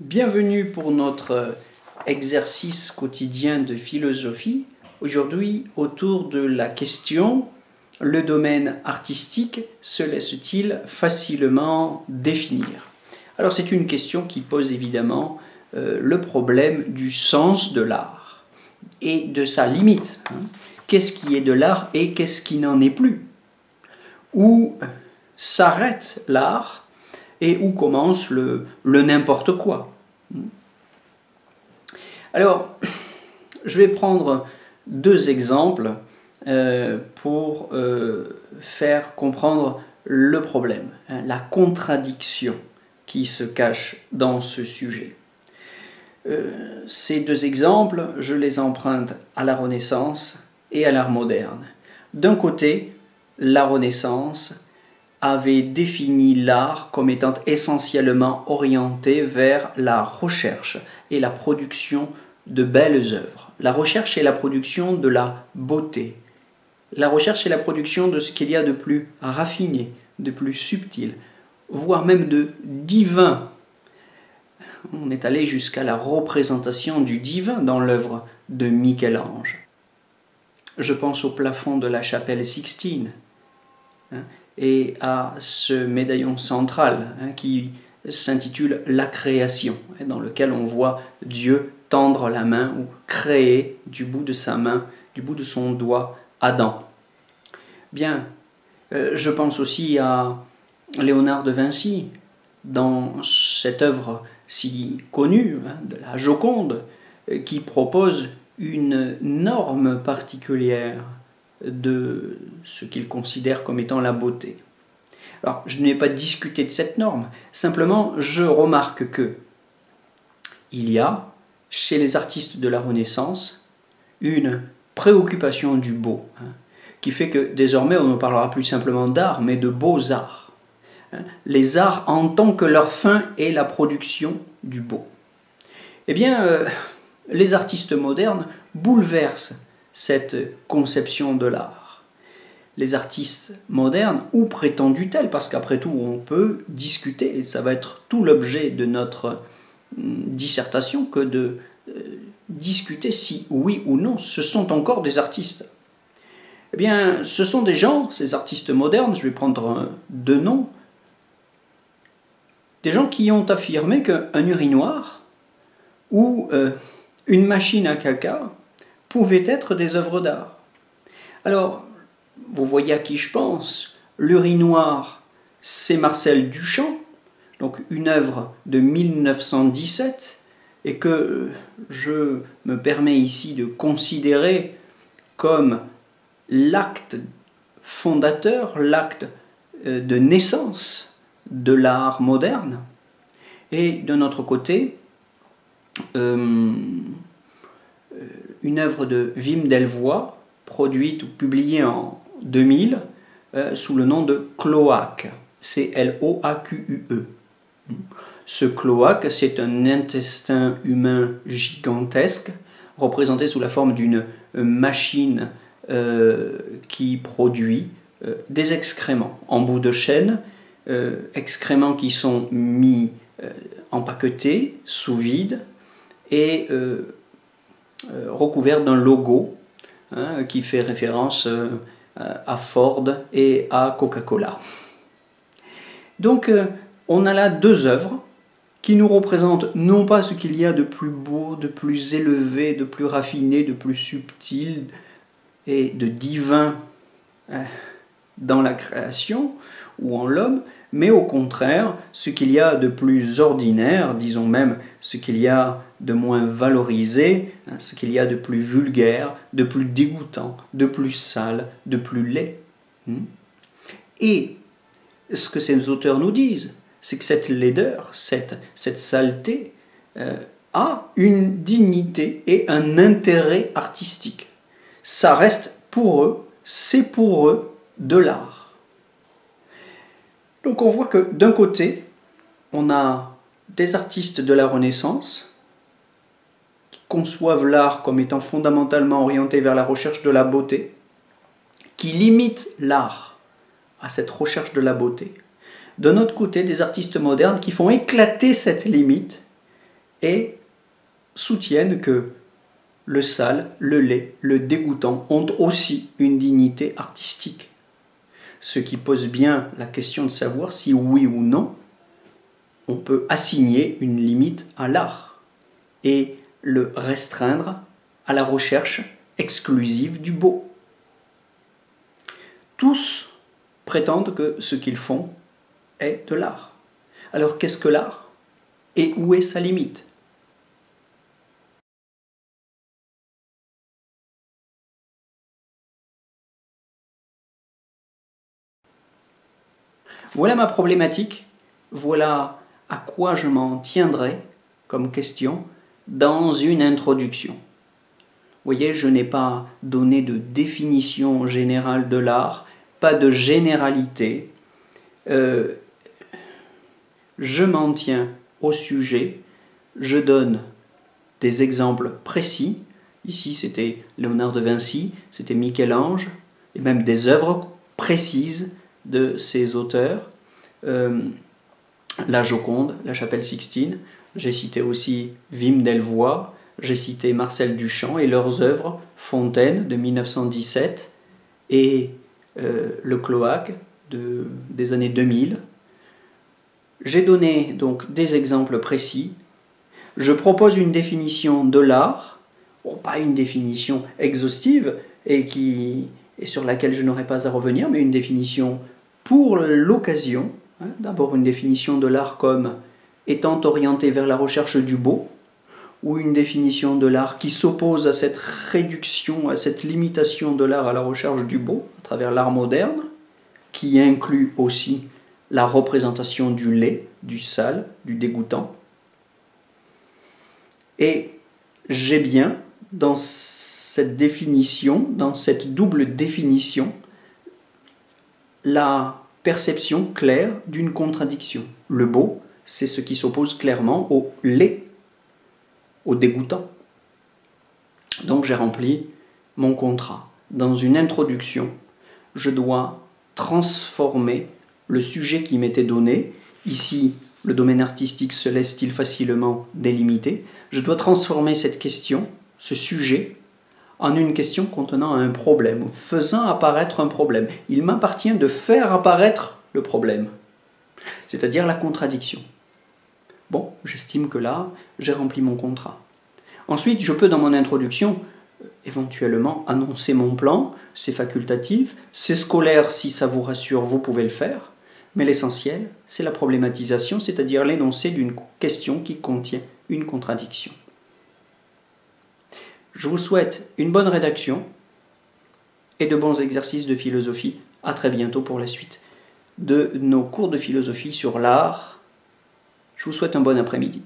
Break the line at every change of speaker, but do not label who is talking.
Bienvenue pour notre exercice quotidien de philosophie. Aujourd'hui, autour de la question « Le domaine artistique se laisse-t-il facilement définir ?» Alors c'est une question qui pose évidemment le problème du sens de l'art et de sa limite. Qu'est-ce qui est de l'art et qu'est-ce qui n'en est plus? Où s'arrête l'art et où commence le n'importe quoi? Alors, je vais prendre deux exemples pour faire comprendre le problème, la contradiction qui se cache dans ce sujet. Ces deux exemples, je les emprunte à la Renaissance et à l'art moderne. D'un côté, la Renaissance avait défini l'art comme étant essentiellement orienté vers la recherche et la production de belles œuvres. La recherche et la production de la beauté. La recherche et la production de ce qu'il y a de plus raffiné, de plus subtil, voire même de divin. On est allé jusqu'à la représentation du divin dans l'œuvre de Michel-Ange. Je pense au plafond de la chapelle Sixtine et à ce médaillon central qui s'intitule « La création », dans lequel on voit Dieu tendre la main ou créer du bout de sa main, du bout de son doigt, Adam. Bien, je pense aussi à Léonard de Vinci, dans cette œuvre si connue de la Joconde, qui propose une norme particulière de ce qu'il considère comme étant la beauté. Alors, je n'ai pas discuté de cette norme, simplement je remarque que il y a, chez les artistes de la Renaissance, une préoccupation du beau, qui fait que désormais on ne parlera plus simplement d'art, mais de beaux-arts. Les arts en tant que leur fin est la production du beau. Eh bien, les artistes modernes bouleversent cette conception de l'art. Les artistes modernes, ou prétendus tels, parce qu'après tout on peut discuter, et ça va être tout l'objet de notre dissertation, que de discuter si oui ou non ce sont encore des artistes. Eh bien, ce sont des gens, ces artistes modernes, je vais prendre deux noms, des gens qui ont affirmé qu'un urinoir ou une machine à caca pouvaient être des œuvres d'art. Alors, vous voyez à qui je pense. L'urinoir, c'est Marcel Duchamp, donc une œuvre de 1917, et que je me permets ici de considérer comme l'acte fondateur, l'acte de naissance de l'art moderne. Et d'un autre côté, une œuvre de Wim Delvoye, produite ou publiée en 2000, sous le nom de Cloaque, C-L-O-A-Q-U-E. Ce cloaque, c'est un intestin humain gigantesque, représenté sous la forme d'une machine qui produit des excréments en bout de chaîne, excréments qui sont mis empaquetés, sous vide, et recouverts d'un logo qui fait référence à Ford et à Coca-Cola. Donc on a là deux œuvres qui nous représentent non pas ce qu'il y a de plus beau, de plus élevé, de plus raffiné, de plus subtil et de divin dans la création ou en l'homme, mais au contraire ce qu'il y a de plus ordinaire, disons même ce qu'il y a de moins valorisé, ce qu'il y a de plus vulgaire, de plus dégoûtant, de plus sale, de plus laid. Et ce que ces auteurs nous disent, c'est que cette laideur, cette saleté, a une dignité et un intérêt artistique. Ça reste pour eux, c'est pour eux de l'art. Donc on voit que d'un côté, on a des artistes de la Renaissance qui conçoivent l'art comme étant fondamentalement orienté vers la recherche de la beauté, qui limitent l'art à cette recherche de la beauté. D'un autre côté, des artistes modernes qui font éclater cette limite et soutiennent que le sale, le laid, le dégoûtant ont aussi une dignité artistique. Ce qui pose bien la question de savoir si oui ou non on peut assigner une limite à l'art et le restreindre à la recherche exclusive du beau. Tous prétendent que ce qu'ils font est de l'art. Alors qu'est-ce que l'art et où est sa limite? Voilà ma problématique, voilà à quoi je m'en tiendrai comme question dans une introduction. Vous voyez, je n'ai pas donné de définition générale de l'art, pas de généralité. Je m'en tiens au sujet, je donne des exemples précis. Ici, c'était Léonard de Vinci, c'était Michel-Ange, et même des œuvres précises de ces auteurs. La Joconde, la Chapelle Sixtine. J'ai cité aussi Wim Delvoye, j'ai cité Marcel Duchamp et leurs œuvres, Fontaine de 1917 et Le Cloaque des années 2000. J'ai donné donc des exemples précis. Je propose une définition de l'art, pas une définition exhaustive et sur laquelle je n'aurai pas à revenir, mais une définition pour l'occasion. D'abord une définition de l'art comme étant orientée vers la recherche du beau, ou une définition de l'art qui s'oppose à cette réduction, à cette limitation de l'art à la recherche du beau, à travers l'art moderne, qui inclut aussi la représentation du laid, du sale, du dégoûtant. Et j'ai bien, dans cette définition, dans cette double définition, la perception claire d'une contradiction. Le beau, c'est ce qui s'oppose clairement au laid, au dégoûtant. Donc j'ai rempli mon contrat. Dans une introduction, je dois transformer le sujet qui m'était donné. Ici, le domaine artistique se laisse-t-il facilement délimiter? Je dois transformer cette question, ce sujet, en une question contenant un problème, faisant apparaître un problème. Il m'appartient de faire apparaître le problème, c'est-à-dire la contradiction. Bon, j'estime que là, j'ai rempli mon contrat. Ensuite, je peux, dans mon introduction, éventuellement annoncer mon plan, c'est facultatif, c'est scolaire, si ça vous rassure, vous pouvez le faire, mais l'essentiel, c'est la problématisation, c'est-à-dire l'énoncé d'une question qui contient une contradiction. Je vous souhaite une bonne rédaction et de bons exercices de philosophie. À très bientôt pour la suite de nos cours de philosophie sur l'art. Je vous souhaite un bon après-midi.